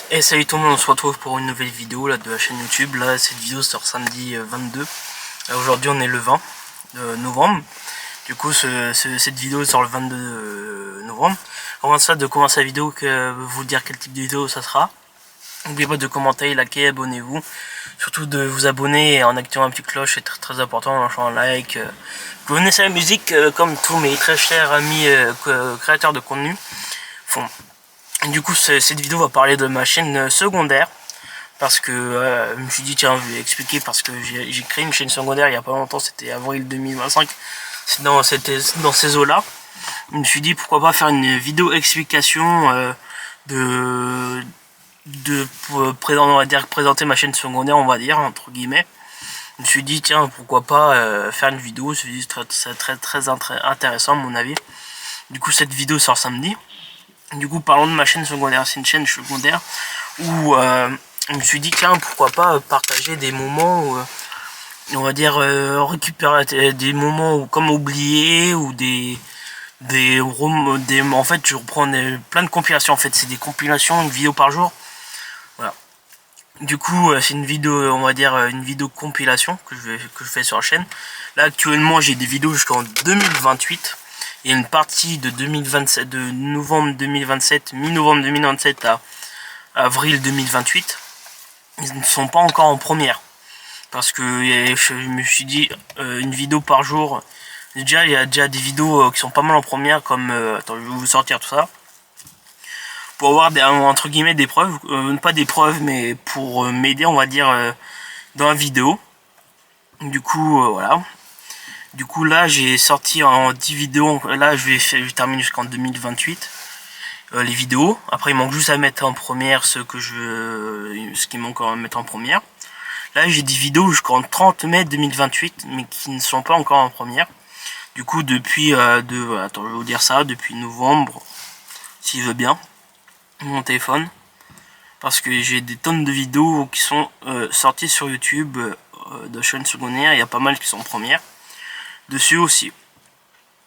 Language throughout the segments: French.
Et salut tout le monde, on se retrouve pour une nouvelle vidéo là, de la chaîne YouTube. Là, cette vidéo sort samedi 22. Aujourd'hui, on est le 20 novembre. Du coup, cette vidéo sort le 22 novembre. Avant ça, de commencer la vidéo, vous dire quel type de vidéo ça sera. N'oubliez pas de commenter, liker, abonnez-vous. Surtout de vous abonner en activant la petite cloche, c'est très important, en lâchant un like. Vous connaissez la musique comme tous mes très chers amis créateurs de contenu font. Du coup, cette vidéo va parler de ma chaîne secondaire. Parce que je me suis dit, tiens, je vais expliquer. Parce que j'ai créé une chaîne secondaire il n'y a pas longtemps, c'était avril 2025. C'était dans ces eaux-là. Je me suis dit, pourquoi pas faire une vidéo explication pour présenter ma chaîne secondaire, on va dire, entre guillemets. Je me suis dit, tiens, pourquoi pas faire une vidéo. C'est très intéressant, à mon avis. Du coup, cette vidéo sort samedi. Du coup, parlons de ma chaîne secondaire. C'est une chaîne secondaire où je me suis dit, tiens, pourquoi pas partager des moments où, on va dire, récupérer des moments comme oubliés ou en fait, je reprends plein de compilations. En fait, c'est des compilations, une vidéo par jour. Voilà. Du coup, c'est une vidéo, on va dire, une vidéo compilation que je fais sur la chaîne. Là, actuellement, j'ai des vidéos jusqu'en 2028. Il y a une partie de 2027, de novembre 2027, mi-novembre 2027 à avril 2028. Ils ne sont pas encore en première. Parce que je me suis dit, une vidéo par jour. Déjà, il y a déjà des vidéos qui sont pas mal en première, comme, attends, je vais vous sortir tout ça. Pour avoir entre guillemets des preuves, pas des preuves, mais pour m'aider, on va dire, dans la vidéo. Du coup, voilà. Du coup, là, j'ai sorti en 10 vidéos. Là, je termine jusqu'en 2028. Les vidéos. Après, il manque juste à mettre en première ce qui manque à mettre en première. Là, j'ai des vidéos jusqu'en 30 mai 2028, mais qui ne sont pas encore en première. Du coup, depuis, attends, je vais vous dire ça, depuis novembre, s'il veut bien, mon téléphone. Parce que j'ai des tonnes de vidéos qui sont sorties sur YouTube de chaîne secondaire. Il y a pas mal qui sont en première. Dessus aussi.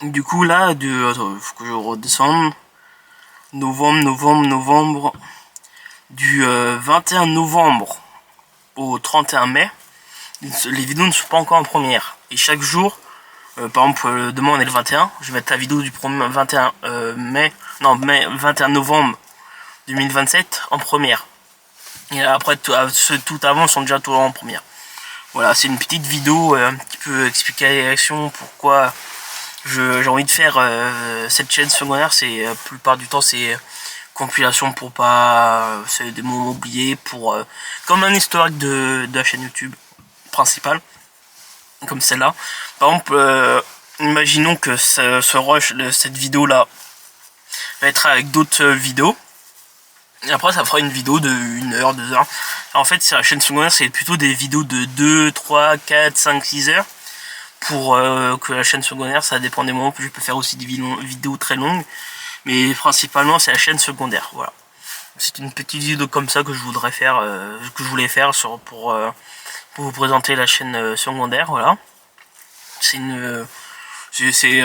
Du coup, là, attends, faut que je redescende. Novembre. Du 21 novembre au 31 mai, les vidéos ne sont pas encore en première. Et chaque jour, par exemple, demain on est le 21, je vais mettre la vidéo du 21 21 novembre 2027 en première. Et après, tout avant sont déjà tous en première. Voilà, c'est une petite vidéo un petit peu explication pourquoi j'ai envie de faire cette chaîne secondaire. C'est la plupart du temps c'est compilation pour pas, c'est des moments oubliés pour comme un historique de la chaîne YouTube principale, comme celle-là. Par exemple, imaginons que cette vidéo là va être avec d'autres vidéos. Et après, ça fera une vidéo de 1 heure, 2 heures. En fait, c'est la chaîne secondaire, c'est plutôt des vidéos de 2, 3, 4, 5, 6 heures. Pour que la chaîne secondaire, ça dépend des moments. Je peux faire aussi des vidéos très longues. Mais principalement, c'est la chaîne secondaire. Voilà. C'est une petite vidéo comme ça que je voudrais faire, voulais faire pour vous présenter la chaîne secondaire. Voilà.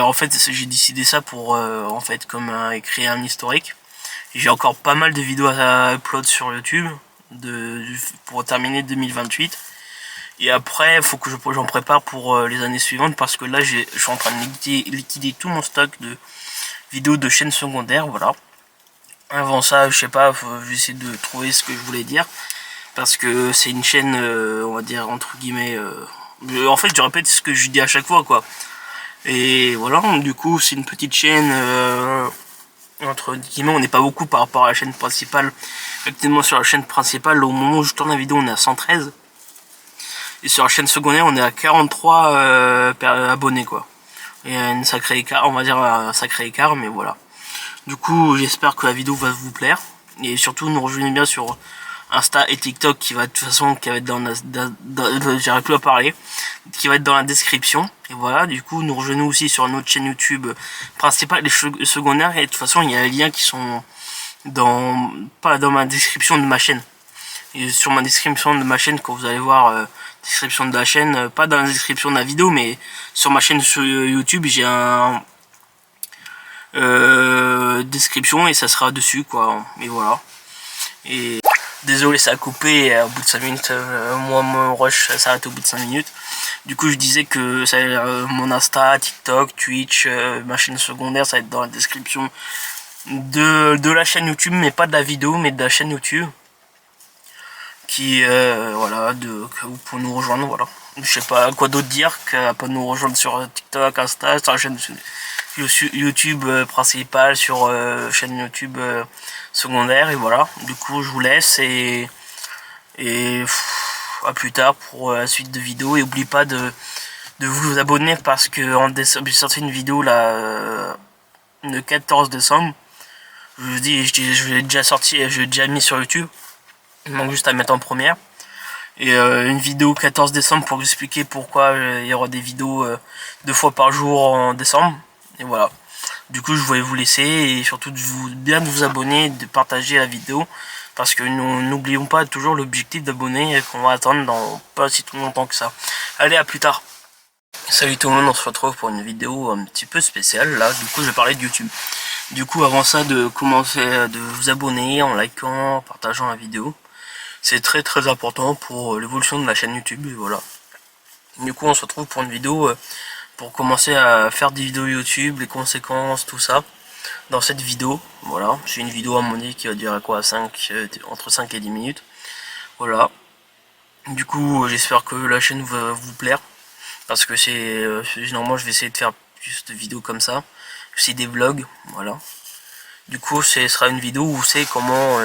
En fait, j'ai décidé ça pour en fait comme créer un historique. J'ai encore pas mal de vidéos à upload sur YouTube pour terminer 2028. Et après, il faut que j'en prépare pour les années suivantes parce que là, je suis en train de liquider tout mon stock de vidéos de chaîne secondaire. Voilà. Avant ça, je sais pas, je vais essayer de trouver ce que je voulais dire parce que c'est une chaîne, on va dire entre guillemets. En fait, je répète ce que je dis à chaque fois, quoi. Et voilà, du coup, c'est une petite chaîne. Entre guillemets, on n'est pas beaucoup par rapport à la chaîne principale. Actuellement, sur la chaîne principale, au moment où je tourne la vidéo, on est à 113. Et sur la chaîne secondaire, on est à 43 abonnés, quoi. Et une sacrée écart, on va dire un sacré écart, mais voilà. Du coup, j'espère que la vidéo va vous plaire. Et surtout, nous rejoignez bien sur Insta et TikTok, qui va de toute façon, qui va être j'arrive plus à parler, qui va être dans la description. Et voilà, du coup, nous rejoignez aussi sur notre chaîne YouTube principale, les secondaires. Et de toute façon, il y a les liens qui sont pas dans ma description de ma chaîne. Et sur ma description de ma chaîne, quand vous allez voir description de la chaîne, pas dans la description de la vidéo, mais sur ma chaîne sur YouTube, j'ai un description et ça sera dessus, quoi. Et voilà. Et Désolé, ça a coupé au bout de 5 minutes. Moi, mon rush s'arrête au bout de 5 minutes. Du coup, je disais que mon Insta, TikTok, Twitch, ma chaîne secondaire, ça va être dans la description de la chaîne YouTube, mais pas de la vidéo, mais de la chaîne YouTube. Qui, voilà, où pour nous rejoindre, voilà. Je sais pas quoi d'autre dire qu'à pas nous rejoindre sur TikTok, Insta, sur la chaîne YouTube principale, sur chaîne YouTube secondaire, et voilà. Du coup, je vous laisse et à plus tard pour la suite de vidéos. Et n'oubliez pas de vous abonner parce que j'ai sorti une vidéo là le 14 décembre. Je vous dis, je l'ai déjà sorti, je l'ai déjà mis sur YouTube. Il manque juste à mettre en première. Et une vidéo 14 décembre pour vous expliquer pourquoi il y aura des vidéos 2 fois par jour en décembre. Et voilà. Du coup, je voulais vous laisser et surtout de vous abonner, de partager la vidéo. Parce que nous n'oublions pas toujours l'objectif d'abonner qu'on va atteindre dans pas si tout longtemps que ça. Allez, à plus tard. Salut tout le monde, on se retrouve pour une vidéo un petit peu spéciale. Là, du coup, je vais parler de YouTube. Du coup, avant ça, de commencer de vous abonner en likant, en partageant la vidéo. C'est très très important pour l'évolution de la chaîne YouTube, et voilà. Du coup, on se retrouve pour une vidéo pour commencer à faire des vidéos YouTube, les conséquences, tout ça. Dans cette vidéo, voilà, c'est une vidéo à mon avis qui va durer quoi, entre 5 et 10 minutes. Voilà. Du coup, j'espère que la chaîne va vous plaire. Parce que généralement, je vais essayer de faire plus de vidéos comme ça. Aussi des vlogs, voilà. Du coup, ce sera une vidéo où c'est comment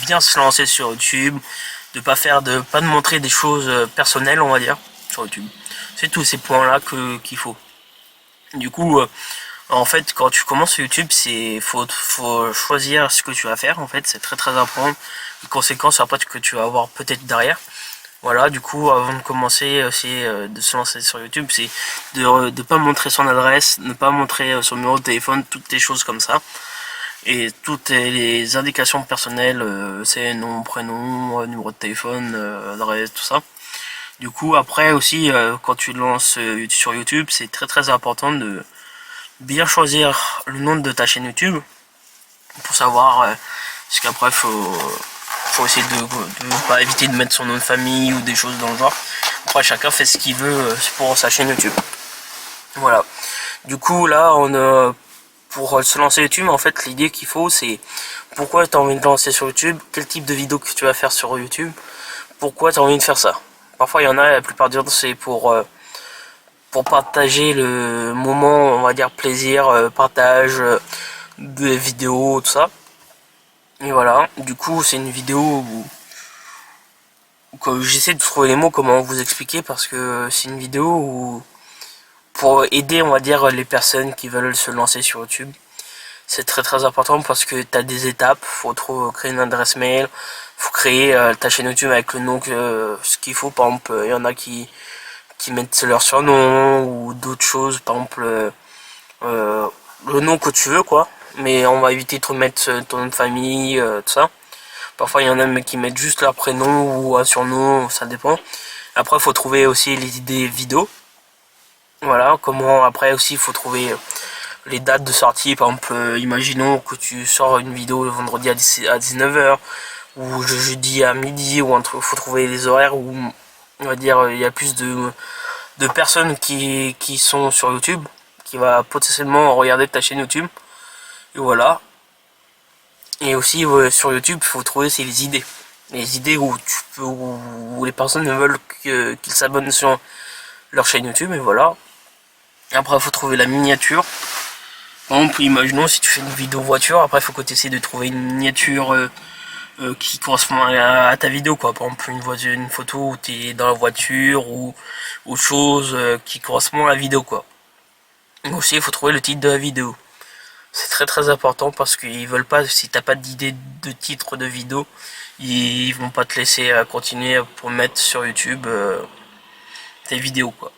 bien se lancer sur YouTube, de pas de montrer des choses personnelles, on va dire, sur YouTube. C'est tous ces points-là qu'il faut. Du coup, en fait, quand tu commences sur YouTube, faut choisir ce que tu vas faire. En fait, c'est très très important. Les conséquences après que tu vas avoir peut-être derrière. Voilà, du coup, avant de commencer, de se lancer sur YouTube, c'est de ne pas montrer son adresse, ne pas montrer son numéro de téléphone, toutes les choses comme ça. Et toutes les indications personnelles, c'est nom, prénom, numéro de téléphone, adresse, tout ça. Du coup, après aussi, quand tu lances sur YouTube, c'est très très important de bien choisir le nom de ta chaîne YouTube pour savoir, parce qu'après, faut essayer de pas éviter de mettre son nom de famille ou des choses dans le genre. Après, chacun fait ce qu'il veut pour sa chaîne YouTube. Voilà. Du coup, là, pour se lancer YouTube, en fait, l'idée qu'il faut, c'est pourquoi tu as envie de lancer sur YouTube, quel type de vidéo que tu vas faire sur YouTube, pourquoi tu as envie de faire ça. Parfois, il y en a, la plupart du temps, c'est pour partager le moment, on va dire, plaisir, partage de vidéos, tout ça. Et voilà, du coup, c'est une vidéo où j'essaie de trouver les mots, comment vous expliquer, parce que c'est une vidéo où pour aider, on va dire, les personnes qui veulent se lancer sur YouTube. C'est très très important parce que tu as des étapes, faut créer une adresse mail, faut créer ta chaîne YouTube avec le nom ce qu'il faut. Par exemple, il y en a qui mettent leur surnom ou d'autres choses, par exemple le nom que tu veux quoi, mais on va éviter de remettre ton nom de famille, tout ça. Parfois il y en a qui mettent juste leur prénom ou un surnom, ça dépend. Après il faut trouver aussi les idées vidéo. Voilà, comment après aussi il faut trouver les dates de sortie. Par exemple, imaginons que tu sors une vidéo le vendredi à 19h ou le jeudi à midi ou un truc. Faut trouver les horaires où on va dire il y a plus de personnes qui sont sur YouTube, qui va potentiellement regarder ta chaîne YouTube. Et voilà. Et aussi sur YouTube, il faut trouver les idées. Les idées où les personnes veulent qu'ils s'abonnent sur leur chaîne YouTube, et voilà. Après, il faut trouver la miniature. Par exemple, imaginons si tu fais une vidéo voiture, après il faut que tu essaies de trouver une miniature qui correspond à ta vidéo, quoi. Par exemple, une photo où tu es dans la voiture ou autre chose qui correspond à la vidéo, quoi. Et aussi, il faut trouver le titre de la vidéo. C'est très très important parce qu'ils veulent pas, si t'as pas d'idée de titre de vidéo, ils vont pas te laisser continuer pour mettre sur YouTube tes vidéos, quoi.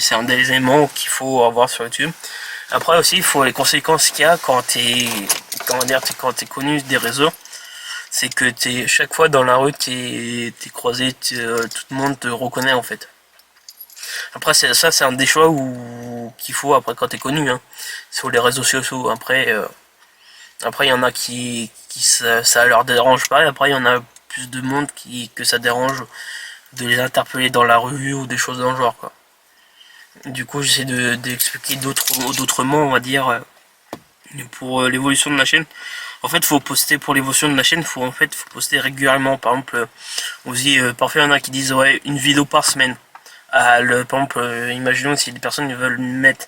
C'est un des éléments qu'il faut avoir sur YouTube. Après aussi, il faut les conséquences qu'il y a quand quand t'es connu des réseaux. C'est que chaque fois dans la rue, t'es croisé, tout le monde te reconnaît en fait. Après, c'est un des choix qu'il faut après quand t'es connu, hein, sur les réseaux sociaux. Après, Après il y en a qui ça leur dérange pas, et après il y en a plus de monde que ça dérange de les interpeller dans la rue ou des choses dans le genre, quoi. Du coup j'essaie d'expliquer d'autrement, on va dire, pour l'évolution de la chaîne. En fait faut poster pour l'évolution de la chaîne, faut poster régulièrement. Par exemple, aussi parfois il y en a qui disent ouais, une vidéo par semaine. Par exemple, imaginons si des personnes veulent mettre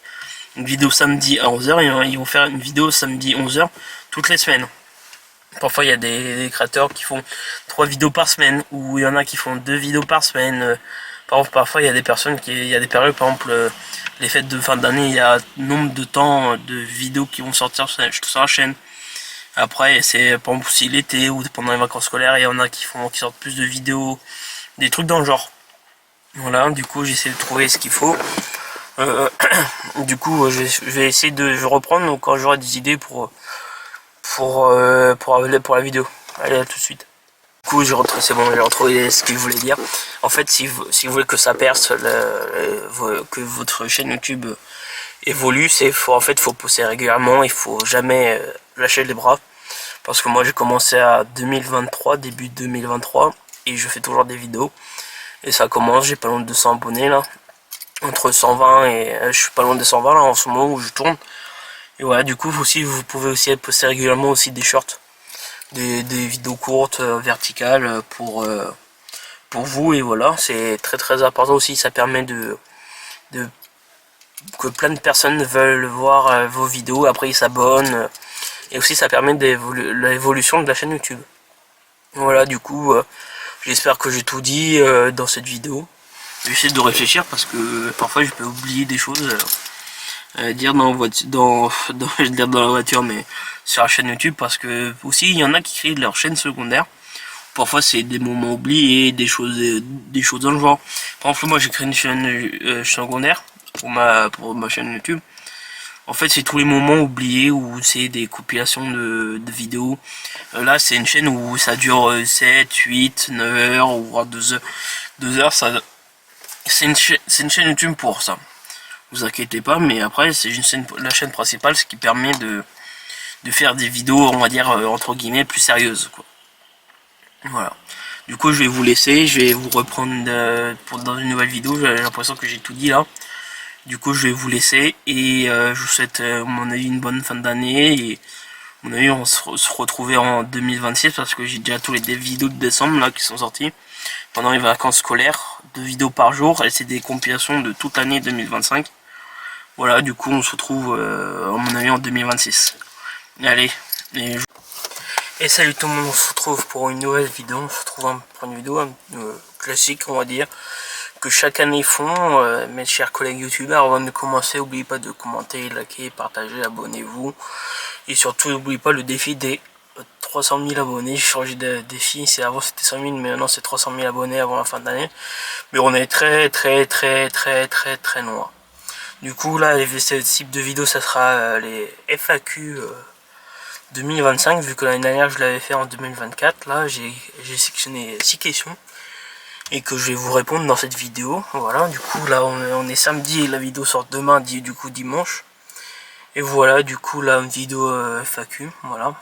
une vidéo samedi à 11h, ils vont faire une vidéo samedi 11h toutes les semaines. Parfois il y a des créateurs qui font 3 vidéos par semaine, ou il y en a qui font 2 vidéos par semaine. Par exemple, parfois il y a des personnes il y a des périodes, par exemple les fêtes de fin d'année, il y a nombre de temps de vidéos qui vont sortir sur la chaîne. Après c'est par exemple aussi l'été ou pendant les vacances scolaires, il y en a qui sortent plus de vidéos, des trucs dans le genre. Voilà, du coup j'essaie de trouver ce qu'il faut. Du coup je vais essayer de reprendre quand j'aurai des idées pour la vidéo. Allez, à tout de suite. Du coup j'ai retrouvé ce que je voulais dire. En fait, si vous voulez que ça perce, que votre chaîne YouTube évolue, en fait faut poster régulièrement, il faut jamais lâcher les bras. Parce que moi j'ai commencé à 2023, début 2023, et je fais toujours des vidéos. Et ça commence, j'ai pas loin de 200 abonnés là. Entre 120 et je suis pas loin de 120 là en ce moment où je tourne. Et voilà, du coup aussi vous pouvez aussi poster régulièrement aussi des shorts, des vidéos courtes, verticales pour vous. Et voilà, c'est très important aussi, ça permet que plein de personnes veulent voir vos vidéos, après ils s'abonnent. Et aussi ça permet l'évolution de la chaîne YouTube. Voilà, du coup j'espère que j'ai tout dit dans cette vidéo. J'essaie de réfléchir parce que parfois je peux oublier des choses. Dire je vais dire dans la voiture, mais sur la chaîne YouTube, parce que aussi il y en a qui créent leur chaîne secondaire. Parfois c'est des moments oubliés, des choses dans le genre. Par exemple, moi j'ai créé une chaîne secondaire pour ma chaîne YouTube. En fait c'est tous les moments oubliés où c'est des compilations de vidéos. Là c'est une chaîne où ça dure 7, 8, 9 heures ou voire 2 heures. 2 heures, c'est une chaîne YouTube pour ça. Vous inquiétez pas, mais après c'est la chaîne principale, ce qui permet de faire des vidéos, on va dire entre guillemets, plus sérieuses, quoi. Voilà. Du coup je vais vous laisser, je vais vous reprendre dans une nouvelle vidéo. J'ai l'impression que j'ai tout dit là. Du coup je vais vous laisser et je vous souhaite à mon avis une bonne fin d'année, et à mon avis on se retrouver en 2026 parce que j'ai déjà tous les vidéos de décembre là qui sont sorties pendant les vacances scolaires, 2 vidéos par jour, et c'est des compilations de toute l'année 2025. Voilà, du coup on se retrouve à mon avis en 2026. Allez, et salut tout le monde, on se retrouve pour une nouvelle vidéo. On se retrouve pour une vidéo classique, on va dire, que chaque année font mes chers collègues youtubeurs. Avant de commencer, n'oubliez pas de commenter, liker, partager, abonnez-vous. Et surtout n'oubliez pas le défi des 300 000 abonnés. J'ai changé de défi, avant c'était 100 000, mais maintenant c'est 300 000 abonnés avant la fin d'année. Mais on est très loin. Du coup là, ce type de vidéo, ça sera les FAQ 2025, vu que l'année dernière je l'avais fait en 2024. Là j'ai sélectionné 6 questions et que je vais vous répondre dans cette vidéo. Voilà, du coup là on est samedi et la vidéo sort demain, du coup dimanche. Et voilà, du coup là une vidéo FAQ, voilà.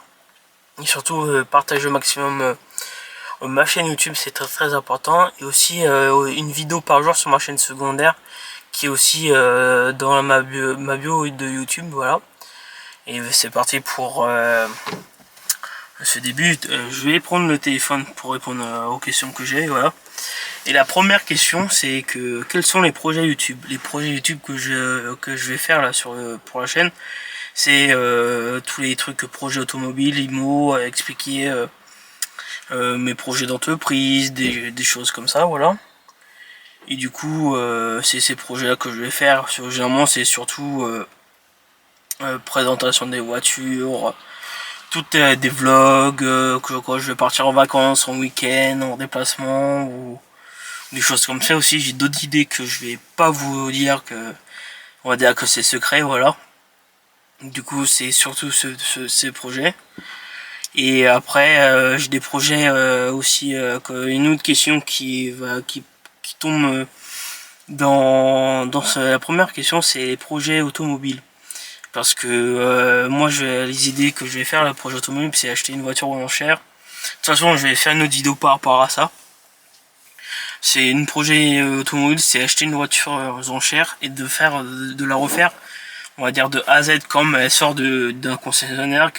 Et surtout partagez au maximum ma chaîne YouTube, c'est très important. Et aussi une vidéo par jour sur ma chaîne secondaire, qui est aussi dans ma bio de YouTube, voilà. Et c'est parti pour ce début. Je vais prendre le téléphone pour répondre aux questions que j'ai, voilà. Et la première question, c'est que quels sont les projets YouTube? Les projets YouTube que je vais faire là pour la chaîne, c'est tous les trucs projets automobiles, IMO, expliquer mes projets d'entreprise, des choses comme ça, voilà. Et du coup, c'est ces projets-là que je vais faire. Généralement, c'est surtout présentation des voitures, toutes des vlogs, quand je vais partir en vacances, en week-end, en déplacement, ou des choses comme ça. Aussi j'ai d'autres idées que je vais pas vous dire, on va dire que c'est secret, voilà. Du coup c'est surtout ces projets. Et après j'ai des projets aussi, une autre question qui tombe dans la première question, c'est les projets automobiles. Parce que moi, les idées que je vais faire, le projet automobile, c'est acheter une voiture aux enchères. De toute façon, je vais faire une autre vidéo par rapport à ça. C'est une projet automobile, c'est acheter une voiture aux enchères et de la refaire, on va dire de A à Z, comme elle sort d'un concessionnaire.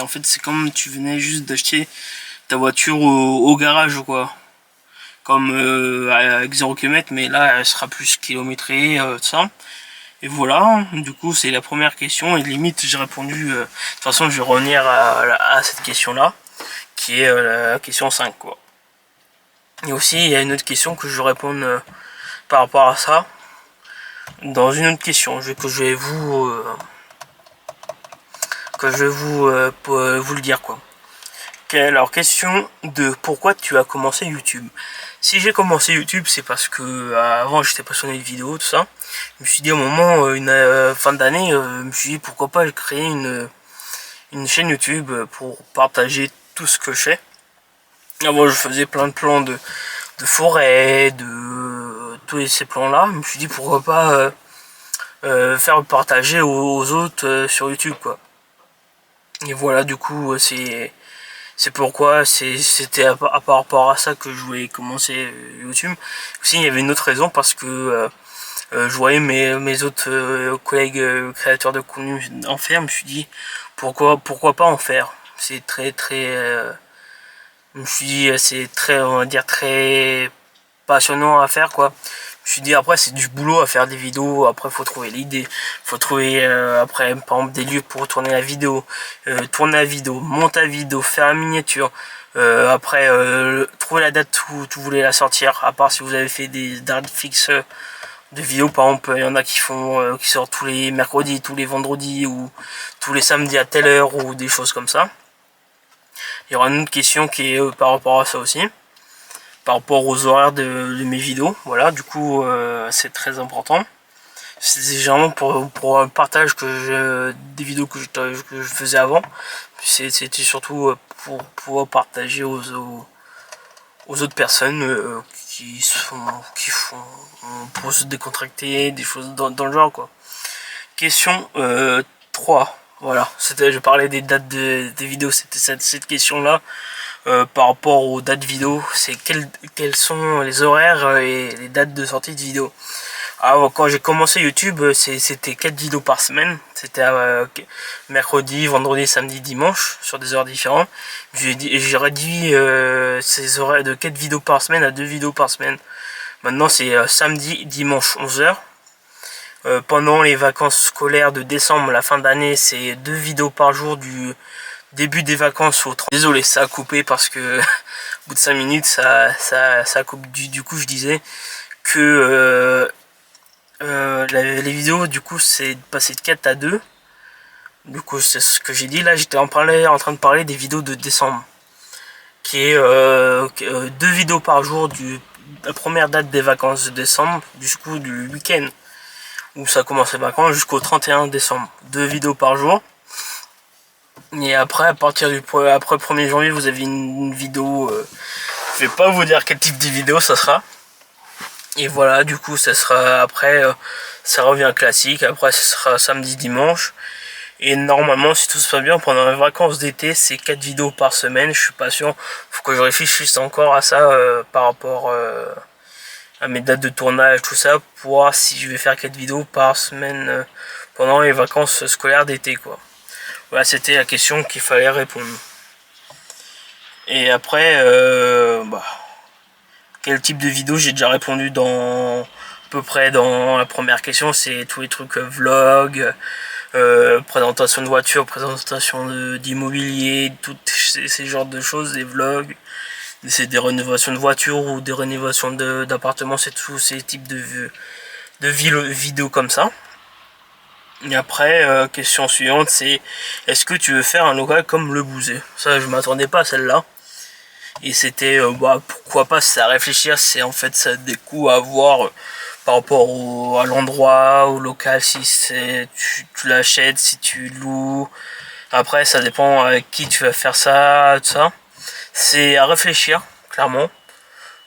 En fait, c'est comme tu venais juste d'acheter ta voiture au garage, quoi. Comme avec 0 km, mais là, elle sera plus kilométrée, tout ça. Et voilà, du coup, c'est la première question, et limite, j'ai répondu. De toute façon, je vais revenir à cette question-là, qui est la question 5, quoi. Et aussi, il y a une autre question que je vais répondre par rapport à ça, dans une autre question, que je vais vous le dire, quoi. Alors, question de pourquoi tu as commencé YouTube. Si j'ai commencé YouTube, c'est parce que avant j'étais passionné de vidéos, tout ça. Je me suis dit au moment, une fin d'année, je me suis dit pourquoi pas créer une chaîne YouTube pour partager tout ce que je fais. Avant, je faisais plein de plans de forêt, de tous ces plans-là. Je me suis dit pourquoi pas faire partager aux autres sur YouTube, quoi. Et voilà, du coup, c'est pourquoi c'était par rapport à ça que je voulais commencer YouTube. Aussi, il y avait une autre raison, parce que je voyais mes autres collègues créateurs de contenu en faire. Je me suis dit pourquoi pas en faire. C'est je me suis dit c'est très, on va dire, très passionnant à faire, quoi. Je me suis dit après c'est du boulot à faire des vidéos, après faut trouver l'idée, faut trouver après par exemple des lieux pour tourner la vidéo, tourner la vidéo, monter la vidéo, faire la miniature, après trouver la date où tu voulais la sortir, à part si vous avez fait des dates fixes de vidéos. Par exemple, il y en a qui sortent tous les mercredis, tous les vendredis, ou tous les samedis à telle heure, ou des choses comme ça. Il y aura une autre question qui est par rapport à ça aussi, par rapport aux horaires de mes vidéos. Voilà, du coup, c'est très important. C'est généralement pour un partage des vidéos que je faisais avant. C'était surtout pour pouvoir partager aux autres personnes qui font pour se décontracter, des choses dans le genre, quoi. Question 3. Voilà, je parlais des dates des vidéos, c'était cette question-là. Par rapport aux dates vidéo, c'est quels sont les horaires et les dates de sortie de vidéos. Alors, quand j'ai commencé YouTube, c'était 4 vidéos par semaine. C'était mercredi, vendredi, samedi, dimanche, sur des heures différentes. J'ai réduit ces horaires de 4 vidéos par semaine à 2 vidéos par semaine. Maintenant, c'est samedi, dimanche, 11h. Pendant les vacances scolaires de décembre, la fin d'année, c'est 2 vidéos par jour du début des vacances au 30. Désolé, ça a coupé parce que au bout de 5 minutes, ça coupe. Du coup, je disais que les vidéos, du coup, c'est passé de 4 à 2. Du coup, c'est ce que j'ai dit. Là, j'étais en train de parler des vidéos de décembre, qui est 2 vidéos par jour la première date des vacances de décembre, du coup, du week-end où ça commence les vacances, jusqu'au 31 décembre. 2 vidéos par jour. Et après, à partir après 1er janvier, vous avez une vidéo. Je vais pas vous dire quel type de vidéo ça sera. Et voilà, du coup, ça sera après, ça revient classique. Après, ça sera samedi, dimanche. Et normalement, si tout se passe bien, pendant les vacances d'été, c'est 4 vidéos par semaine. Je suis pas sûr. Faut que je réfléchisse encore à ça par rapport à mes dates de tournage, tout ça, pour voir si je vais faire 4 vidéos par semaine pendant les vacances scolaires d'été, quoi. Voilà, c'était la question qu'il fallait répondre. Et après, quel type de vidéo, j'ai déjà répondu à peu près dans la première question. C'est tous les trucs vlog, présentation de voiture, présentation d'immobilier, tous ces genres de choses, des vlogs. C'est des rénovations de voitures ou des rénovations d'appartements, c'est tous ces types de vidéos comme ça. Et après, question suivante, c'est est-ce que tu veux faire un local comme Le Bouzet? Ça, je m'attendais pas à celle-là. Et c'était, pourquoi pas, c'est à réfléchir, c'est en fait ça des coûts à voir par rapport à l'endroit, au local, si tu l'achètes, si tu loues. Après, ça dépend avec qui tu vas faire ça, tout ça. C'est à réfléchir, clairement.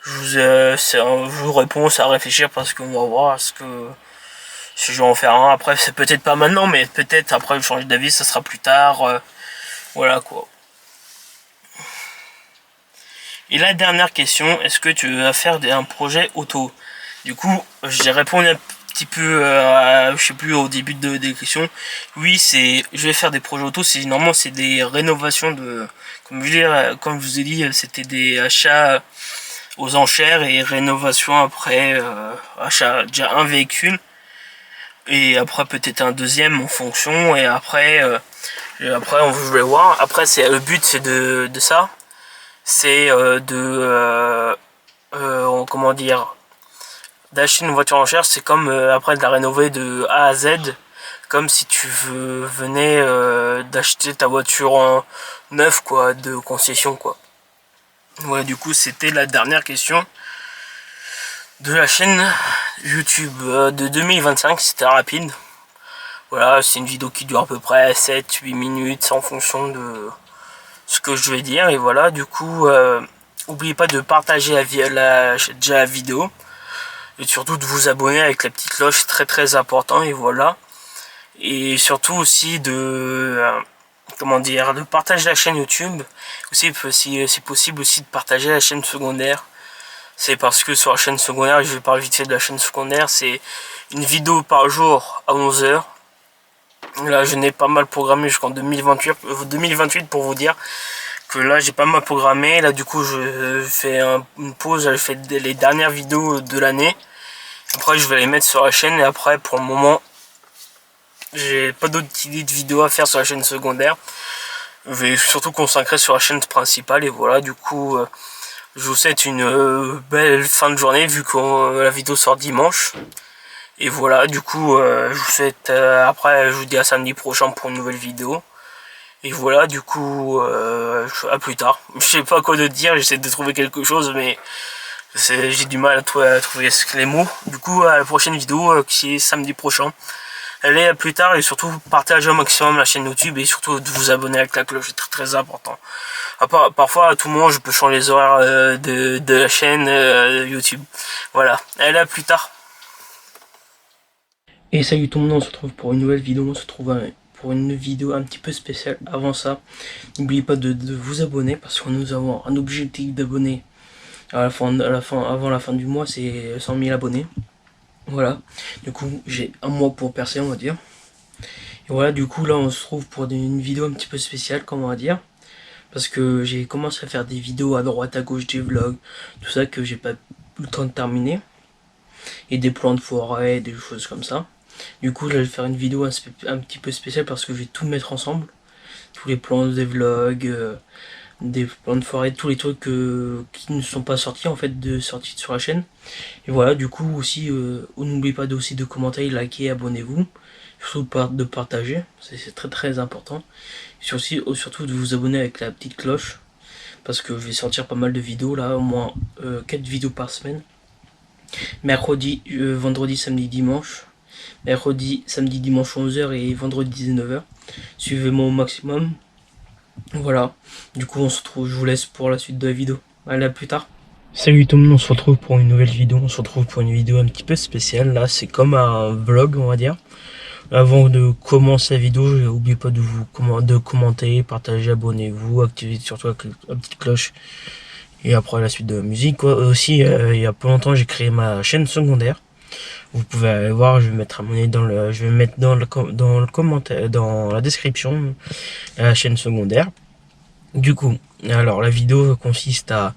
Je vous réponds, c'est à réfléchir parce qu'on va voir ce que Si je vais en faire un, après c'est peut-être pas maintenant, mais peut-être après je change d'avis, ça sera plus tard. Voilà quoi. Et la dernière question, est-ce que tu vas faire un projet auto? Du coup, j'ai répondu un petit peu, je sais plus, au début des questions. Oui, je vais faire des projets auto. Normalement, c'est des rénovations de, comme je vous ai dit, c'était des achats aux enchères et rénovation après, achat déjà un véhicule et après peut-être un deuxième en fonction, et après, on va voir. Après, le but c'est de ça. C'est comment dire, d'acheter une voiture en chair, c'est comme après de la rénover de A à Z, comme si tu venais d'acheter ta voiture en neuf quoi, de concession quoi. Voilà, du coup c'était la dernière question de la chaîne YouTube de 2025, c'était rapide. Voilà, c'est une vidéo qui dure à peu près 7-8 minutes en fonction de ce que je vais dire. Et voilà, du coup, n'oubliez pas de partager la vidéo. Et surtout de vous abonner avec la petite cloche, c'est très très important. Et voilà. Et surtout aussi comment dire, de partager la chaîne YouTube. Aussi, si c'est possible aussi de partager la chaîne secondaire. C'est parce que sur la chaîne secondaire, je vais parler vite fait de la chaîne secondaire, c'est une vidéo par jour à 11 h. Là, je n'ai pas mal programmé jusqu'en 2028 pour vous dire que là, j'ai pas mal programmé. Là, du coup, je fais une pause, je fais les dernières vidéos de l'année. Après, je vais les mettre sur la chaîne et après, pour le moment, j'ai pas d'autres idées de vidéos à faire sur la chaîne secondaire. Je vais surtout concentrer sur la chaîne principale et voilà, du coup... je vous souhaite une belle fin de journée vu que la vidéo sort dimanche. Et voilà, du coup, je vous souhaite... après, je vous dis à samedi prochain pour une nouvelle vidéo. Et voilà, du coup, à plus tard. Je sais pas quoi de dire, j'essaie de trouver quelque chose, mais j'ai du mal à trouver les mots. Du coup, à la prochaine vidéo, qui est samedi prochain. Allez, à plus tard, et surtout partagez au maximum la chaîne YouTube et surtout de vous abonner avec la cloche, c'est très très important. Parfois, à tout moment, je peux changer les horaires de la chaîne YouTube. Voilà, allez, à plus tard. Et salut tout le monde, on se retrouve pour une nouvelle vidéo, on se retrouve pour une vidéo un petit peu spéciale. Avant ça, n'oubliez pas de vous abonner parce que nous avons un objectif d'abonnés avant la fin du mois, c'est 100 000 abonnés. Voilà, du coup j'ai un mois pour percer, on va dire. Et voilà, du coup là on se trouve pour une vidéo un petit peu spéciale, comme on va dire. Parce que j'ai commencé à faire des vidéos à droite à gauche, des vlogs, tout ça que j'ai pas eu le temps de terminer. Et des plans de forêt, des choses comme ça. Du coup, je vais faire une vidéo un petit peu spéciale parce que je vais tout mettre ensemble. Tous les plans des vlogs, des plans de forêt, tous les trucs qui ne sont pas sortis en fait, sortis sur la chaîne. Et voilà, du coup aussi, n'oubliez pas aussi de commenter, liker, abonnez-vous. Surtout de partager, c'est très très important. Surtout de vous abonner avec la petite cloche. Parce que je vais sortir pas mal de vidéos là, au moins 4 vidéos par semaine. Mercredi, vendredi, samedi, dimanche. Mercredi, samedi, dimanche 11 h et vendredi 19 h. Suivez-moi au maximum. Voilà, du coup on se retrouve, je vous laisse pour la suite de la vidéo. Allez, à plus tard. Salut tout le monde, on se retrouve pour une nouvelle vidéo. On se retrouve pour une vidéo un petit peu spéciale. Là, c'est comme un vlog, on va dire. Avant de commencer la vidéo, n'oubliez pas de commenter, partager, abonnez-vous, activez surtout la petite cloche. Et après la suite de la musique, quoi. Aussi, il y a pas longtemps, j'ai créé ma chaîne secondaire. Vous pouvez aller voir, je vais mettre je vais mettre dans le commentaire, dans la description, la chaîne secondaire. Du coup, alors la vidéo consiste à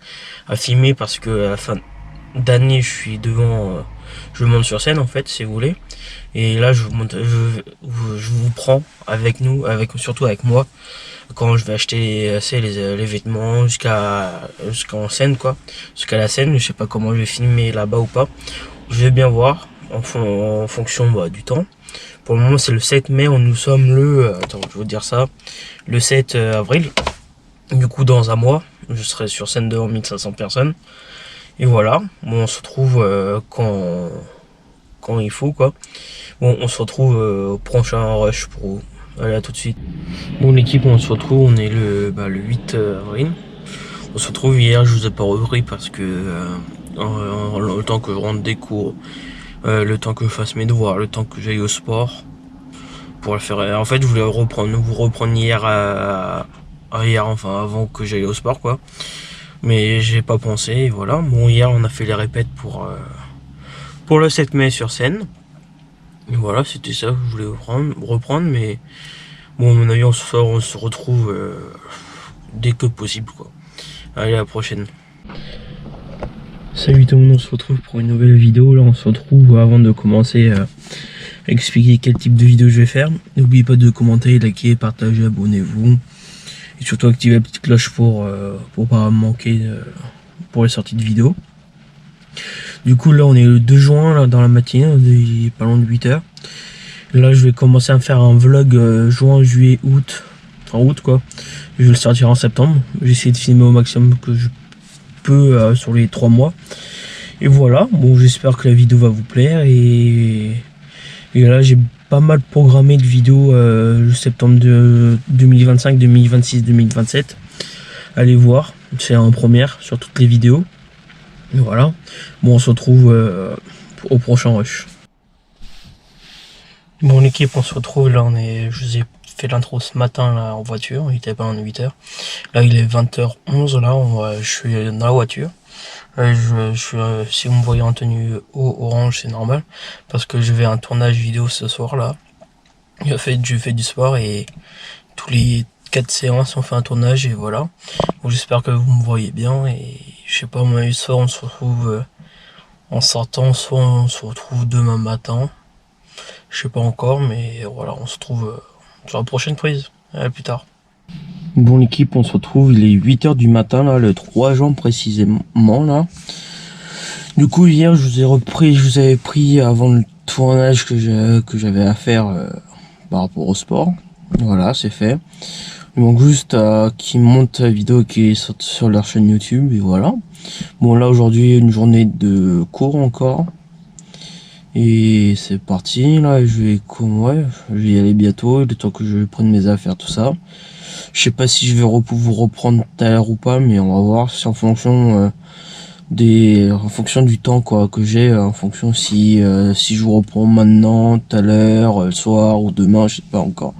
filmer parce que à la fin d'année, je suis devant, je monte sur scène en fait, si vous voulez. Et là, je vous prends avec nous, surtout avec moi, quand je vais acheter les vêtements jusqu'en scène quoi, jusqu'à la scène. Je sais pas comment je vais filmer là-bas ou pas. Je vais bien voir en fonction du temps. Pour le moment, c'est le 7 mai. Nous sommes attends, je vais vous dire ça, le 7 avril. Du coup, dans un mois, je serai sur scène devant 1500 personnes. Et voilà, bon, on se retrouve quand il faut quoi. Bon, on se retrouve au prochain rush pour vous. Allez, à tout de suite. Bon, l'équipe, on se retrouve, on est le 8 avril. On se retrouve hier, je vous ai pas repris parce que le temps que je rentre des cours, le temps que je fasse mes devoirs, le temps que j'aille au sport. Pour le faire. En fait, je voulais vous reprendre hier, enfin avant que j'aille au sport, quoi. Mais j'ai pas pensé, et voilà. Bon, hier, on a fait les répètes pour le 7 mai sur scène. Et voilà, c'était ça que je voulais reprendre, mais bon, à mon avis, on se retrouve dès que possible, quoi. Allez, à la prochaine. Salut tout le monde, on se retrouve pour une nouvelle vidéo. Là, on se retrouve avant de commencer à expliquer quel type de vidéo je vais faire. N'oubliez pas de commenter, liker, partager, abonnez-vous. Et surtout activez la petite cloche pour pas manquer pour les sorties de vidéos. Du coup, là, on est le 2 juin, là, dans la matinée, il est pas loin de 8h. Là, je vais commencer à faire un vlog juin, juillet, août. En août, quoi. Je vais le sortir en septembre. J'ai essayé de filmer au maximum que je peux sur les 3 mois. Et voilà, bon, j'espère que la vidéo va vous plaire. Et là, j'ai pas mal programmé de vidéos le septembre de 2025, 2026, 2027. Allez voir, c'est en première sur toutes les vidéos. Et voilà, bon, on se retrouve au prochain rush. Bon, l'équipe, on se retrouve là, je vous ai fait l'intro ce matin là en voiture, il était pas en 8h. Là, il est 20h11, là, je suis dans la voiture. Si vous me voyez en tenue orange, c'est normal, parce que je vais à un tournage vidéo ce soir là. Je fais du sport et tous les 4 séances on fait un tournage et voilà. Bon, j'espère que vous me voyez bien et je sais pas, moi, soit on se retrouve en sortant, soit on se retrouve demain matin. Je sais pas encore, mais voilà, on se retrouve sur la prochaine prise. À plus tard. Bon, l'équipe, on se retrouve, il est 8h du matin, là, le 3 juin précisément, là. Du coup, hier, je vous avais pris avant le tournage que j'avais à faire par rapport au sport. Voilà, c'est fait. Il manque juste qu'ils montent la vidéo qui est sur leur chaîne YouTube, et voilà. Bon, là, aujourd'hui, une journée de cours encore. Et c'est parti, là, je vais y aller bientôt, le temps que je prenne mes affaires, tout ça. Je sais pas si je vais vous reprendre tout à l'heure ou pas, mais on va voir, c'est en fonction du temps, quoi, que j'ai, en fonction si je vous reprends maintenant, tout à l'heure, le soir ou demain, je sais pas encore.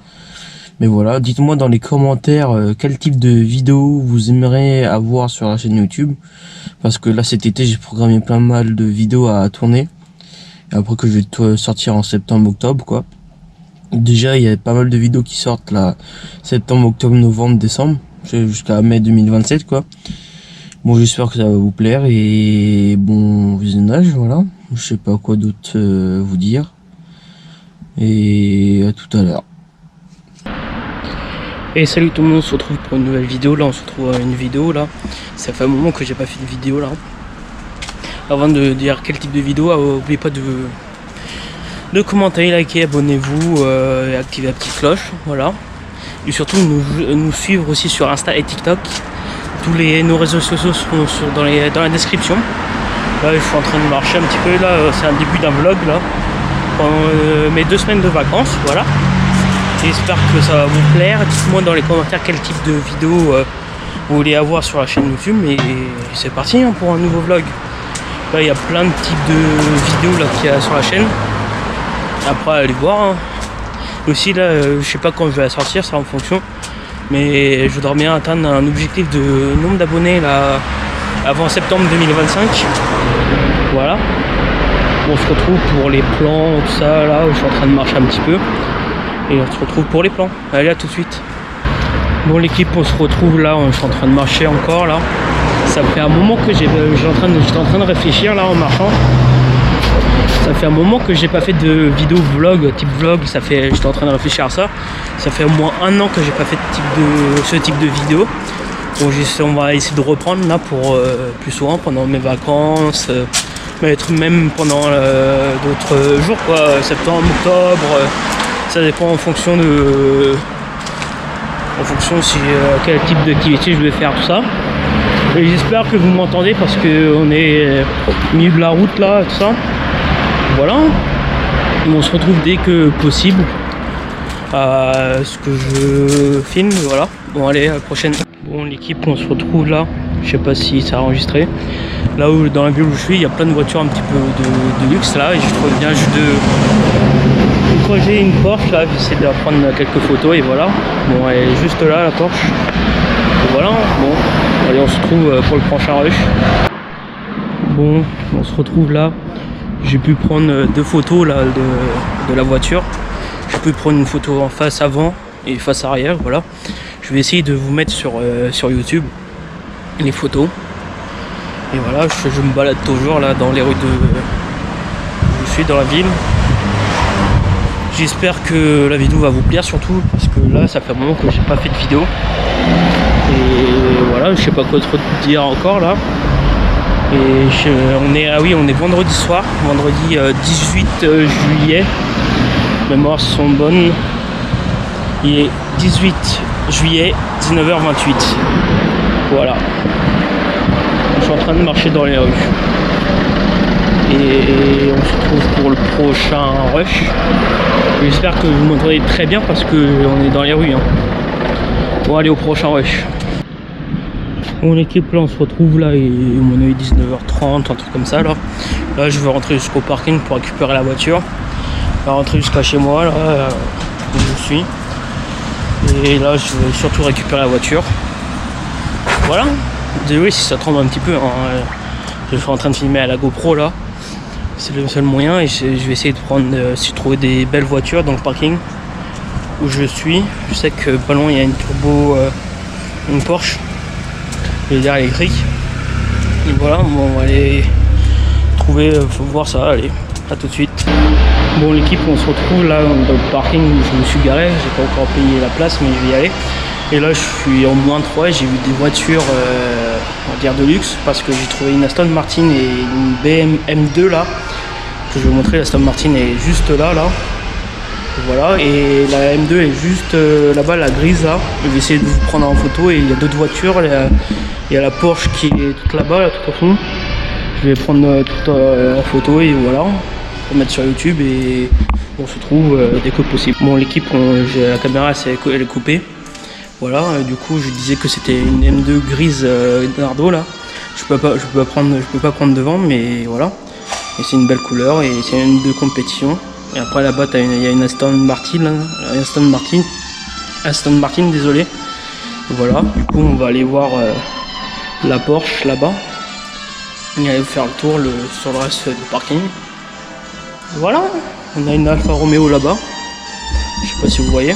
Mais voilà, dites-moi dans les commentaires quel type de vidéo vous aimeriez avoir sur la chaîne YouTube. Parce que là, cet été, j'ai programmé plein mal de vidéos à tourner. Et après que je vais sortir en septembre-octobre, quoi. Déjà, il y a pas mal de vidéos qui sortent là, septembre, octobre, novembre, décembre, jusqu'à mai 2027, quoi. Bon, j'espère que ça va vous plaire et bon visionnage, voilà. Je sais pas quoi d'autre vous dire. Et à tout à l'heure. Et salut tout le monde, on se retrouve pour une nouvelle vidéo. Là, on se retrouve à une vidéo là. Ça fait un moment que j'ai pas fait de vidéo là. Avant de dire quel type de vidéo, n'oubliez pas de commenter, liker, abonnez-vous, et activez la petite cloche, voilà. Et surtout nous suivre aussi sur Insta et TikTok. Nos réseaux sociaux sont dans la description. Là, je suis en train de marcher un petit peu, là, c'est un début d'un vlog là, pendant mes 2 semaines de vacances, voilà. J'espère que ça va vous plaire. Dites-moi dans les commentaires quel type de vidéo vous voulez avoir sur la chaîne YouTube. Et c'est parti hein, pour un nouveau vlog. Là, il y a plein de types de vidéos là qu'il y a sur la chaîne. Après, allez voir. Hein. Aussi, là, je sais pas quand je vais la sortir, ça en fonction. Mais je voudrais bien atteindre un objectif de nombre d'abonnés là avant septembre 2025. Voilà. On se retrouve pour les plans, tout ça. Là, où je suis en train de marcher un petit peu. Et on se retrouve pour les plans. Allez, à tout de suite. Bon, l'équipe, on se retrouve là. Je suis en train de marcher encore là. Ça fait un moment que j'étais en train de réfléchir là en marchant. Ça fait un moment que j'ai pas fait de vidéo vlog, type vlog. J'étais en train de réfléchir à ça. Ça fait au moins 1 an que j'ai pas fait ce type de vidéo. Bon, on va essayer de reprendre là pour plus souvent pendant mes vacances, même pendant d'autres jours quoi, septembre, octobre. Ça dépend en fonction si quel type d'activité je vais faire, tout ça. Et j'espère que vous m'entendez parce que on est au milieu de la route là, tout ça. Voilà. On se retrouve dès que possible à ce que je filme, voilà. Bon allez, à la prochaine. Bon l'équipe, on se retrouve là. Je sais pas si ça a enregistré. là où, dans la ville où je suis, il y a plein de voitures un petit peu de luxe là, et je trouve bien juste de croiser une Porsche là, j'essaie de prendre quelques photos et voilà. Bon, elle est juste là la Porsche. Et voilà, bon, allez, on se retrouve pour le prochain rush. Bon, on se retrouve là. J'ai pu prendre 2 photos là de la voiture. J'ai pu prendre une photo en face avant et face arrière, voilà. Je vais essayer de vous mettre sur YouTube les photos. Et voilà, je me balade toujours là dans les rues je suis dans la ville. J'espère que la vidéo va vous plaire surtout parce que là ça fait un moment que j'ai pas fait de vidéo. Et voilà, je sais pas quoi trop dire encore là. Et on est vendredi soir, vendredi 18 juillet. Les mémoires sont bonnes. Il est 18 juillet, 19h28. Voilà. Je suis en train de marcher dans les rues. Et on se retrouve pour le prochain rush. J'espère que vous m'entendez très bien parce qu'on est dans les rues. Hein. Bon, allez au prochain rush. Bon, l'équipe là, on se retrouve là, et on est 19h30, un truc comme ça là. Là, je vais rentrer jusqu'au parking pour récupérer la voiture. Je vais rentrer jusqu'à chez moi là, où je suis. Et là, je vais surtout récupérer la voiture. Voilà. Désolé si ça tremble un petit peu. Hein. Je suis en train de filmer à la GoPro là. C'est le seul moyen et je vais essayer de trouver des belles voitures dans le parking où je suis. Je sais que pas loin il y a une turbo, une Porsche, derrière électrique. Et voilà, bon, on va aller trouver, faut voir ça, allez, à tout de suite. Bon, l'équipe, on se retrouve là dans le parking où je me suis garé, j'ai pas encore payé la place mais je vais y aller. Et là je suis en -3 et j'ai vu des voitures on va dire de luxe parce que j'ai trouvé une Aston Martin et une BM M2 là que je vais vous montrer. La Aston Martin est juste là. Voilà, et la M2 est juste là-bas, la grise là. Je vais essayer de vous prendre en photo et il y a d'autres voitures. Il y a la Porsche qui est toute là-bas, là, tout au fond. Je vais prendre tout en photo et voilà, pour mettre sur YouTube et on se trouve dès que possible. Bon, l'équipe, la caméra elle est coupée. Voilà, du coup je disais que c'était une M2 grise Nardo là. Je peux pas prendre devant, mais voilà. Et c'est une belle couleur et c'est une M2 compétition. Et après là-bas il y a une Aston Martin, Aston Martin, désolé. Voilà, du coup on va aller voir la Porsche là-bas. Et aller faire le tour sur le reste du parking. Voilà, on a une Alfa Romeo là-bas. Je sais pas si vous voyez.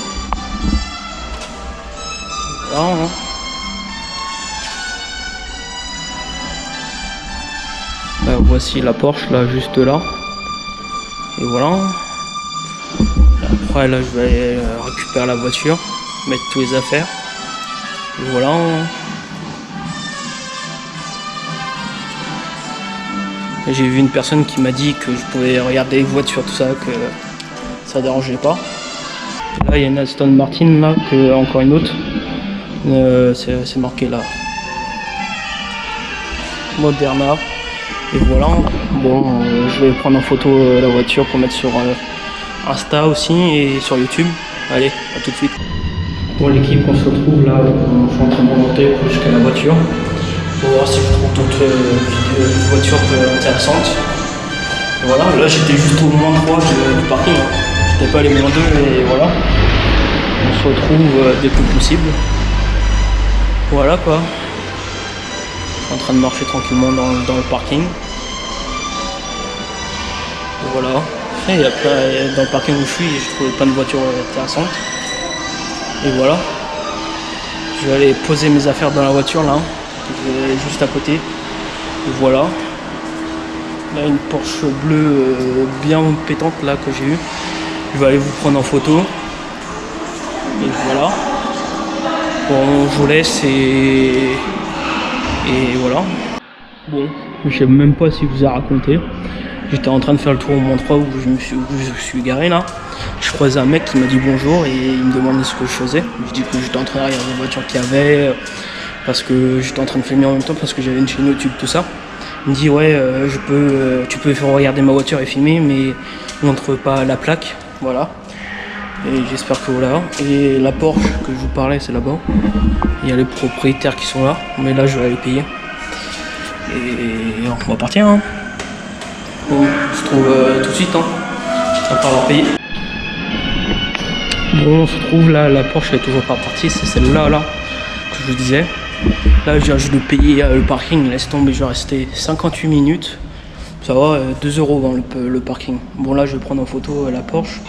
Voilà, hein. Voici la Porsche là, juste là. Et voilà. Après là je vais aller récupérer la voiture, mettre tous les affaires. Et voilà. J'ai vu une personne qui m'a dit que je pouvais regarder les voitures, tout ça, que ça dérangeait pas. Là il y a une Aston Martin là, encore une autre. C'est marqué là Moderna. Et voilà, bon, je vais prendre en photo la voiture pour mettre sur Insta aussi et sur YouTube. Allez, à tout de suite. Bon, l'équipe, on se retrouve là, je suis en train de remonter jusqu'à la voiture pour voir si je trouve d'autres voitures intéressantes. Et voilà, là j'étais juste au -3 du parking, hein. J'étais pas allé -2 et voilà. On se retrouve dès que possible. Voilà quoi. En train de marcher tranquillement dans le parking. Voilà. Et dans le parking où je suis, j'ai trouvé plein de voitures intéressantes. Et voilà. Je vais aller poser mes affaires dans la voiture là. Juste à côté. Et voilà. Là une Porsche bleue bien pétante là que j'ai eue. Je vais aller vous prendre en photo. Et voilà. Bon, je vous laisse et voilà. Bon, je sais même pas si je vous ai raconté. J'étais en train de faire le tour au -3 où je suis garé là. Je croisais un mec qui m'a dit bonjour et il me demandait ce que je faisais. Je dis que j'étais en train de regarder les voitures qu'il y avait parce que j'étais en train de filmer en même temps parce que j'avais une chaîne YouTube, tout ça. Il me dit ouais, tu peux faire regarder ma voiture et filmer, mais montre pas la plaque, voilà. Et j'espère que voilà. Et la Porsche que je vous parlais, c'est là-bas. Il y a les propriétaires qui sont là, mais là je vais aller payer. Et on va partir. Hein. Bon, on se trouve tout de suite. Hein. Après avoir payé. Bon, on se trouve là, la Porsche elle est toujours pas partie. C'est celle-là là, que je vous disais. Là, je viens juste de payer le parking. Laisse tomber, je vais rester 58 minutes. Ça va, 2 € dans le parking. Bon, là, je vais prendre en photo la Porsche.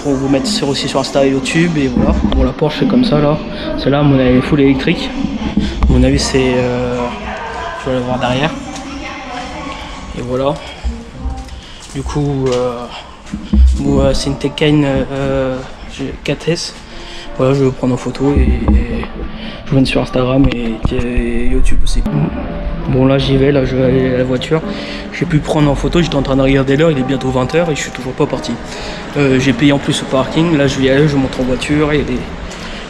Pour vous mettre aussi sur Insta et YouTube. Et voilà. Bon, la Porsche, c'est comme ça là. Celle-là, à mon avis, est full électrique. À mon avis, c'est. Je vais la voir derrière. Et voilà. Du coup, bon, c'est une Taycan 4S. Voilà, je vais vous prendre en photo et je vous mets sur Instagram et YouTube aussi. Bon, là j'y vais, là je vais aller à la voiture. J'ai pu prendre en photo, j'étais en train de regarder l'heure, il est bientôt 20 h et je suis toujours pas parti. J'ai payé en plus au parking, là je vais y aller, je monte en voiture et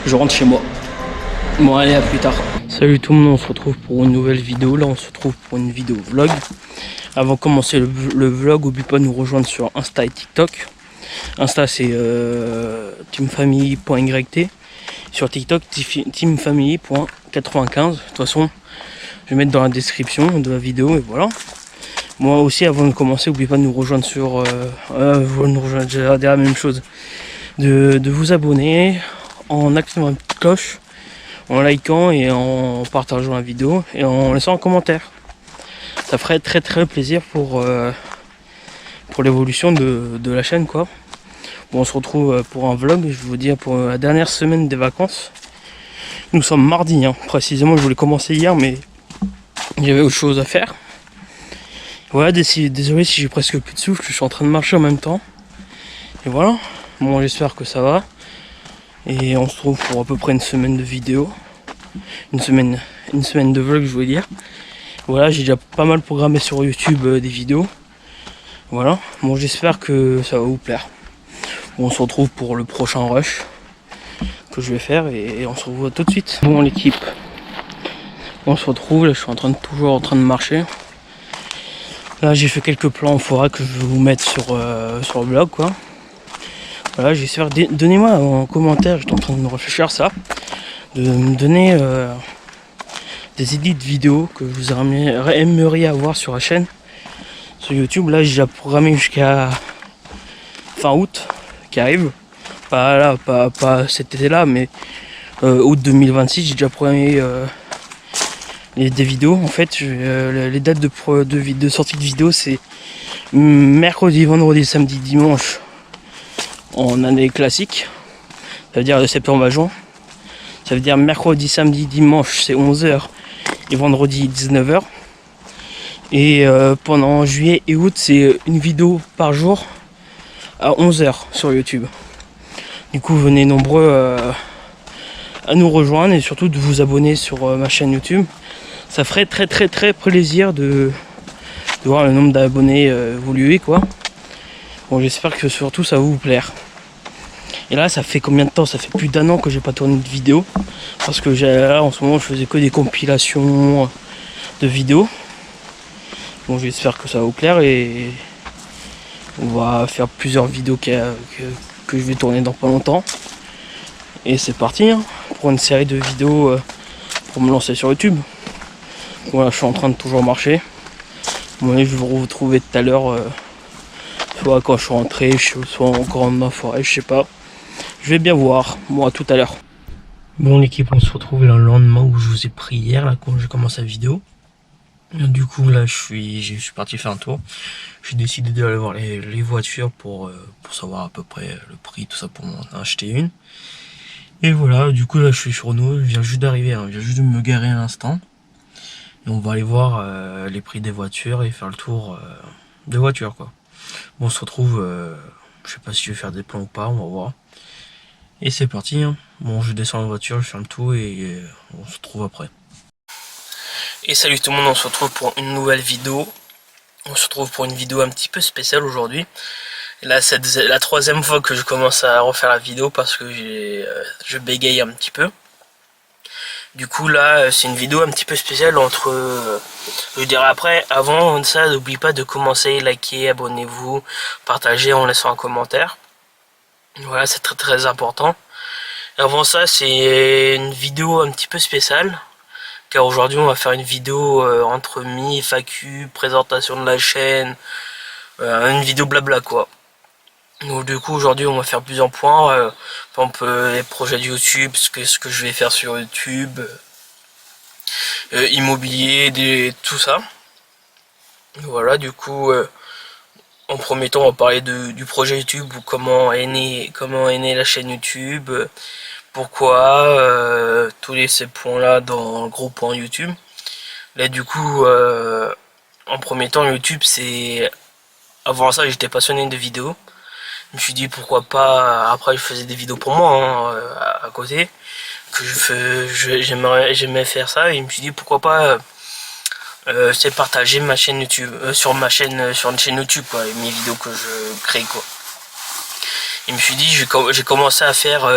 je rentre chez moi. Bon, allez, à plus tard. Salut tout le monde, on se retrouve pour une nouvelle vidéo. Là on se retrouve pour une vidéo vlog. Avant de commencer le vlog, n'oublie pas de nous rejoindre sur Insta et TikTok. Insta c'est teamfamily.yt. Sur TikTok, teamfamily.95. De toute façon, je vais mettre dans la description de la vidéo et voilà. Moi aussi, avant de commencer, n'oubliez pas de nous rejoindre sur... j'ai la même chose. De vous abonner en activant la petite cloche, en likant et en partageant la vidéo et en laissant un commentaire. Ça ferait très plaisir pour l'évolution de la chaîne quoi. Bon, on se retrouve pour un vlog, je vais vous dire pour la dernière semaine des vacances. Nous sommes mardi, hein. Précisément je voulais commencer hier mais il y avait autre chose à faire. Voilà, désolé si j'ai presque plus de souffle, je suis en train de marcher en même temps. Et voilà, bon j'espère que ça va. Et on se retrouve pour à peu près une semaine de vidéos. Une semaine de vlog je voulais dire. Voilà, j'ai déjà pas mal programmé sur YouTube des vidéos. Voilà, bon j'espère que ça va vous plaire. Bon, on se retrouve pour le prochain rush que je vais faire et on se revoit tout de suite. Bon l'équipe, on se retrouve, là je suis toujours en train de marcher. Là j'ai fait quelques plans en forêt que je vais vous mettre sur le blog quoi. Voilà, j'espère, donnez-moi en commentaire, j'étais en train de me réfléchir à ça, de me donner des idées de vidéos que vous aimeriez avoir sur la chaîne, sur YouTube. Là j'ai déjà programmé jusqu'à fin août qui arrive, pas cet été là mais août 2026. J'ai déjà programmé des vidéos en fait. Les dates de sortie de vidéo c'est mercredi, vendredi, samedi, dimanche en année classique, ça veut dire de septembre à juin. Ça veut dire mercredi, samedi, dimanche c'est 11 h et vendredi 19 h. Et pendant juillet et août c'est une vidéo par jour à 11 h sur YouTube. Du coup venez nombreux à nous rejoindre et surtout de vous abonner sur ma chaîne YouTube. Ça ferait très plaisir de voir le nombre d'abonnés évoluer quoi. Bon j'espère que surtout ça va vous plaire. Et là ça fait combien de temps? Ça fait plus d'1 an que j'ai pas tourné de vidéo. Parce que là en ce moment je faisais que des compilations de vidéos. Bon j'espère que ça va vous plaire et on va faire plusieurs vidéos que je vais tourner dans pas longtemps. Et c'est parti hein, pour une série de vidéos pour me lancer sur YouTube. Voilà, je suis en train de toujours marcher. Bon, je vais vous retrouver tout à l'heure, soit quand je suis rentré, soit encore dans la forêt, je sais pas. Je vais bien voir, moi tout à l'heure. Bon l'équipe, on se retrouve le lendemain où je vous ai pris hier, là quand j'ai commencé la vidéo. Du coup là je suis parti faire un tour. J'ai décidé d'aller voir les voitures pour savoir à peu près le prix, tout ça pour m'en acheter une. Et voilà, du coup là je suis sur nous, je viens juste d'arriver, hein, je viens juste de me garer à l'instant. Et on va aller voir les prix des voitures et faire le tour des voitures quoi. Bon on se retrouve, je sais pas si je vais faire des plans ou pas, on va voir. Et c'est parti hein. Bon je descends la voiture, je fais le tour et on se retrouve après. Et salut tout le monde, on se retrouve pour une nouvelle vidéo. On se retrouve pour une vidéo un petit peu spéciale aujourd'hui. Là c'est la 3e fois que je commence à refaire la vidéo parce que je bégaye un petit peu. Du coup là c'est une vidéo un petit peu spéciale entre... je dirais après, avant ça n'oublie pas de commencer, liker, abonnez-vous, partagez en laissant un commentaire. Voilà c'est très important. Avant ça c'est une vidéo un petit peu spéciale. car aujourd'hui on va faire une vidéo entre FAQ, présentation de la chaîne, une vidéo blabla quoi. Donc du coup aujourd'hui on va faire plusieurs points, par exemple les projets de YouTube, ce que je vais faire sur YouTube, immobilier, tout ça. Voilà, du coup en premier temps on va parler du projet YouTube, ou comment est née la chaîne YouTube, pourquoi, tous ces points là dans le gros point YouTube. Là du coup en premier temps YouTube, c'est avant ça j'étais passionné de vidéos. Je me suis dit pourquoi pas, après je faisais des vidéos pour moi hein, à côté, que j'aimais faire ça, et je me suis dit pourquoi pas c'est partager ma chaîne YouTube sur ma chaîne, sur une chaîne YouTube quoi, et mes vidéos que je crée quoi. Et je me suis dit j'ai commencé à faire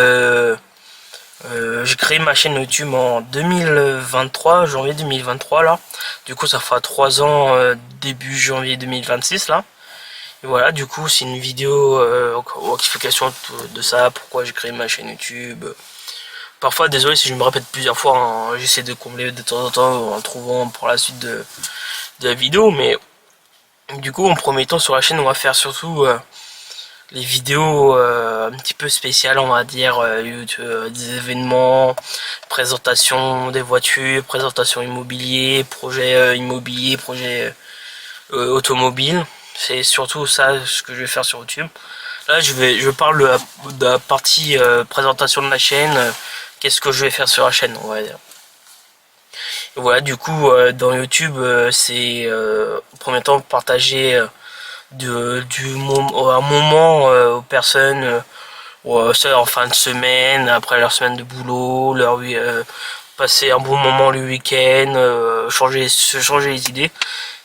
j'ai créé ma chaîne YouTube en 2023, janvier 2023 là. Du coup ça fera 3 ans début janvier 2026 là. Et voilà, du coup c'est une vidéo explication de ça, pourquoi j'ai créé ma chaîne YouTube. Parfois désolé si je me répète plusieurs fois, hein, j'essaie de combler de temps en temps en trouvant pour la suite de la vidéo, mais du coup en premier temps sur la chaîne on va faire surtout les vidéos un petit peu spéciales, on va dire, des événements, présentation des voitures, présentation immobilier, projet immobilier, projet automobile. C'est surtout ça ce que je vais faire sur YouTube. Là je parle de la partie présentation de la chaîne, qu'est-ce que je vais faire sur la chaîne on va dire. Et voilà, du coup dans YouTube c'est au premier temps partager un moment aux personnes ça en fin de semaine, après leur semaine de boulot, passer un bon moment le week-end, se changer les idées.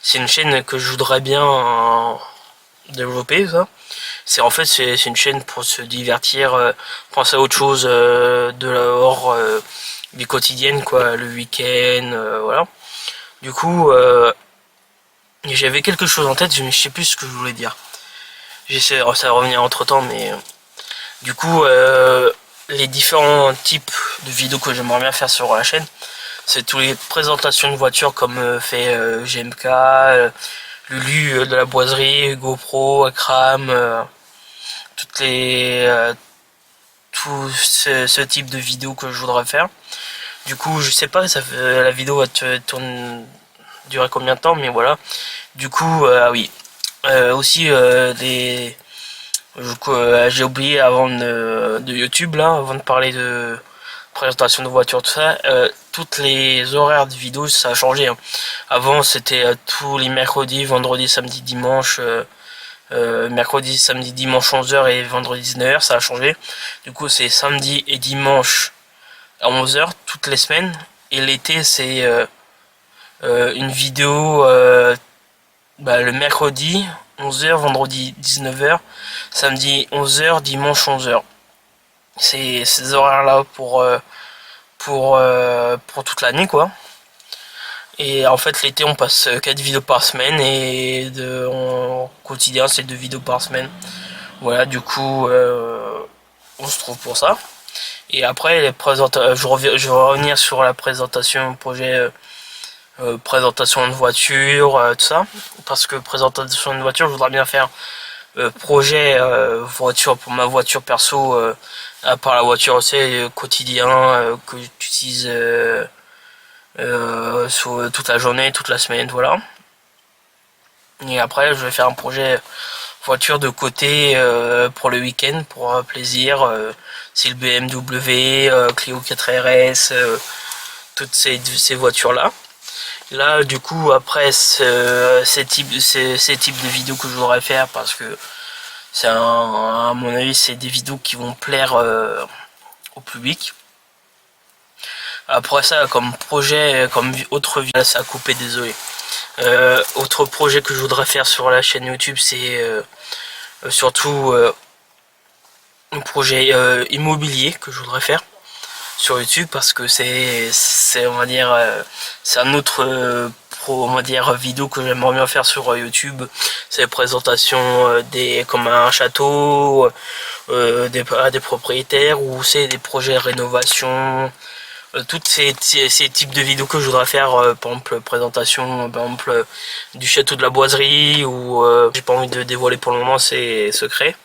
C'est une chaîne que je voudrais bien développer ça. C'est une chaîne pour se divertir, penser à autre chose de hors du quotidien quoi, le week-end, voilà. Du coup j'avais quelque chose en tête, je sais plus ce que je voulais dire. J'essaie ça va revenir entre temps, mais du coup les différents types de vidéos que j'aimerais bien faire sur la chaîne, c'est tous les présentations de voitures comme fait GMK, Lulu de la boiserie, GoPro, Akram, tout ce type de vidéos que je voudrais faire. Du coup je sais pas la vidéo va durer combien de temps, mais voilà. Du coup oui, aussi j'ai oublié avant de YouTube là, avant de parler de présentation de voiture tout ça, toutes les horaires de vidéos ça a changé hein. Avant c'était tous les mercredis, vendredis, samedi, dimanche, mercredi, samedi, dimanche 11h et vendredi 19h, ça a changé. Du coup c'est samedi et dimanche à 11h toutes les semaines, et l'été c'est une vidéo le mercredi 11h, vendredi 19h, samedi 11h, dimanche 11h. C'est ces horaires là pour toute l'année quoi. Et en fait l'été on passe 4 vidéos par semaine, et en quotidien c'est 2 vidéos par semaine. Voilà, du coup on se trouve pour ça. Et après je vais revenir sur la présentation projet, présentation de voiture, tout ça, parce que présentation de voiture je voudrais bien faire projet voiture pour ma voiture perso, à part la voiture aussi quotidien que j'utilise sur toute la journée, toute la semaine, voilà. Et après je vais faire un projet voiture de côté pour le week-end, pour plaisir, c'est le BMW, Clio 4RS, toutes ces voitures là. Là du coup après ces types de vidéos que je voudrais faire, parce que c'est à mon avis c'est des vidéos qui vont plaire au public. Après ça comme projet, comme autre vidéo, ça a coupé, désolé. Autre projet que je voudrais faire sur la chaîne YouTube, c'est surtout un projet immobilier que je voudrais faire sur YouTube, parce que c'est on va dire c'est un autre on va dire vidéo que j'aimerais bien faire sur YouTube. C'est la présentation comme un château à des propriétaires, ou c'est des projets de rénovation, toutes ces types de vidéos que je voudrais faire, par exemple présentation par exemple du château de la Boiserie, ou j'ai pas envie de dévoiler pour le moment, c'est secret.